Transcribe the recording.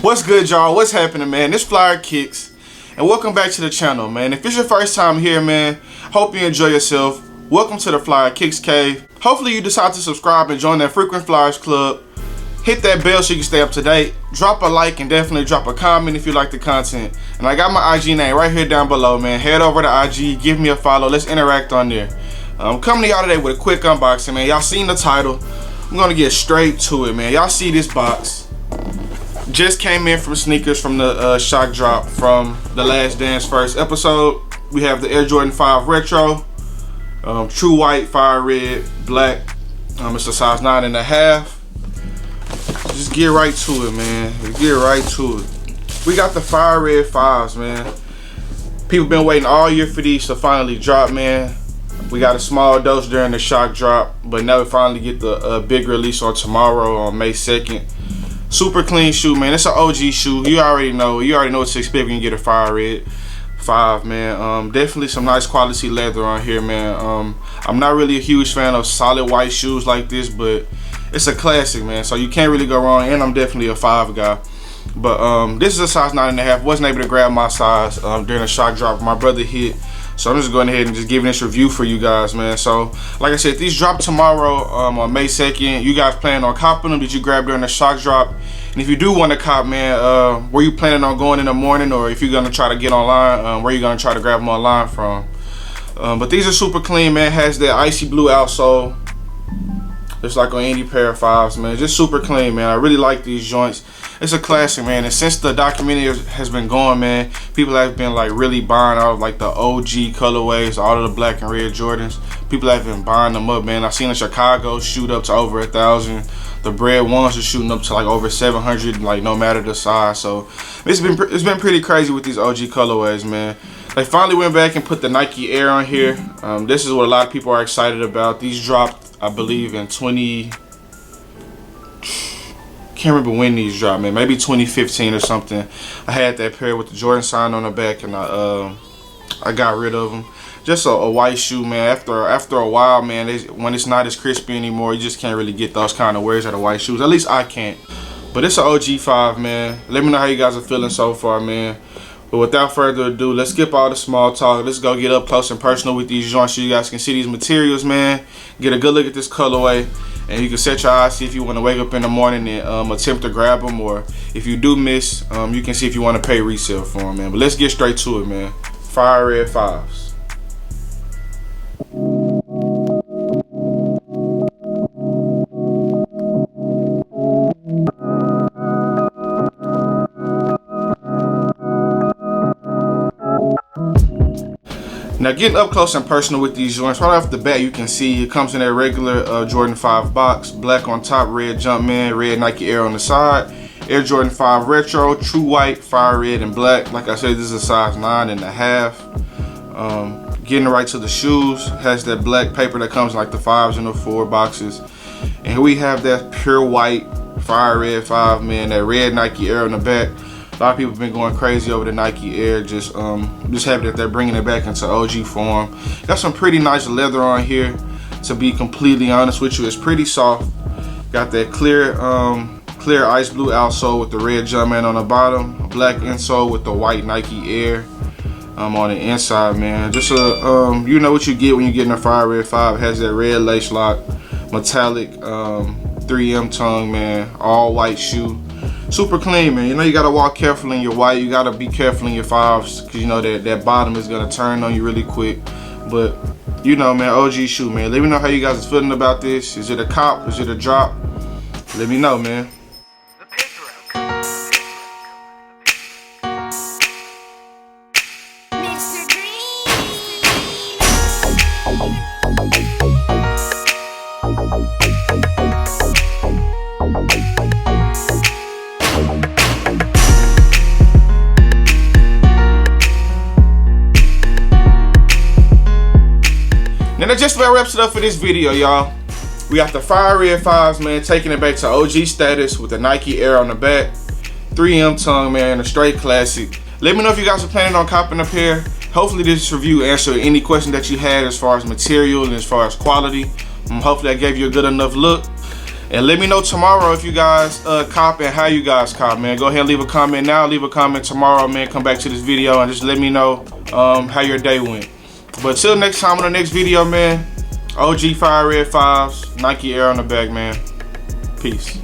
What's good, y'all? What's happening, man? It's FLYEERRKicks, and welcome back to the channel, man. If it's your first time here, man, hope you enjoy yourself. Welcome to the FLYEERRKicks cave. Hopefully you decide to subscribe and join that frequent flyers club. Hit that bell so you can stay up to date. Drop a like and definitely drop a comment if you like the content. And I got my IG name right here down below, man. Head over to IG, give me a follow. Let's interact on there. I'm coming to y'all today with a quick unboxing, man. Y'all seen the title. I'm gonna get straight to it, man. Y'all see this box. Just came in from sneakers from the shock drop from the Last Dance first episode. We have the Air Jordan 5 Retro, true white, fire red, black. It's a size 9.5. Just get right to it, man. Get right to it. We got the fire red 5s, man. People been waiting all year for these to finally drop, man. We got a small dose during the shock drop, but now we finally get the big release on tomorrow on May 2nd. Super clean shoe, man. It's an OG shoe. You already know what to expect when you get a fire red 5, man. Definitely some nice quality leather on here, man. I'm not really a huge fan of solid white shoes like this, but it's a classic, man. So you can't really go wrong. And I'm definitely a 5 guy. But this is a size 9.5. Wasn't able to grab my size during the shock drop. My brother hit. So I'm just going ahead and just giving this review for you guys, man. So like I said, these drop tomorrow on May 2nd. You guys planning on copping them? Did you grab during the shock drop? And if you do want to cop, man, where you planning on going in the morning, or if you're gonna try to get online, where you gonna try to grab them online from? But these are super clean, man. Has that icy blue outsole, just like on any pair of 5s, man. Just super clean, man. I really like these joints. It's a classic, man. And since the documentary has been going, man, people have been like really buying out like the OG colorways, all of the black and red Jordans. People have been buying them up, man. I've seen the Chicago shoot up to over 1,000. The bread ones are shooting up to like over 700, like no matter the size. So it's been pretty crazy with these OG colorways, man. They finally went back and put the Nike Air on here. This is what a lot of people are excited about. These dropped, I believe, in can't remember when these dropped, man. Maybe 2015 or something. I had that pair with the Jordan sign on the back, and I got rid of them. Just a white shoe, man. After a while, man, when it's not as crispy anymore, you just can't really get those kind of wears out of white shoes. At least I can't. But it's an OG 5, man. Let me know how you guys are feeling so far, man. But without further ado, let's skip all the small talk. Let's go get up close and personal with these joints so you guys can see these materials, man. Get a good look at this colorway. And you can set your eyes, see if you want to wake up in the morning and attempt to grab them, or if you do miss, you can see if you want to pay resale for them, man. But let's get straight to it, man. Fire red 5s. Now getting up close and personal with these joints, right off the bat you can see it comes in a regular Jordan 5 box, black on top, red Jumpman, red Nike Air on the side, Air Jordan 5 Retro, true white, fire red, and black. Like I said, this is a size 9.5. Getting right to the shoes, has that black paper that comes in like the 5s and the 4 boxes. And here we have that pure white fire red 5, man, that red Nike Air on the back. A lot of people have been going crazy over the Nike Air. Just happy that they're bringing it back into OG form. Got some pretty nice leather on here. To be completely honest with you, it's pretty soft. Got that clear ice blue outsole with the red Jumpman on the bottom. Black insole with the white Nike Air on the inside, man. Just you know what you get when you get in a fire red 5. It has that red lace lock, metallic 3M tongue, man. All white shoe. Super clean, man. You know you gotta walk carefully in your white. You gotta be careful in your 5s, because you know that bottom is gonna turn on you really quick. But you know, man, OG shoe, man. Let me know how you guys are feeling about this. Is it a cop? Is it a drop? Let me know, man. And that just about wraps it up for this video, y'all. We got the fire red 5s, man, taking it back to OG status with the Nike Air on the back, 3M tongue, man, a straight classic. Let me know if you guys are planning on copping a pair. Hopefully this review answered any question that you had as far as material and as far as quality. Hopefully I gave you a good enough look. And let me know tomorrow if you guys cop and how you guys cop, man. Go ahead and leave a comment now, leave a comment tomorrow, man. Come back to this video and just let me know how your day went. But till next time on the next video, man, OG FLYEERR 5s, Nike Air on the back, man. Peace.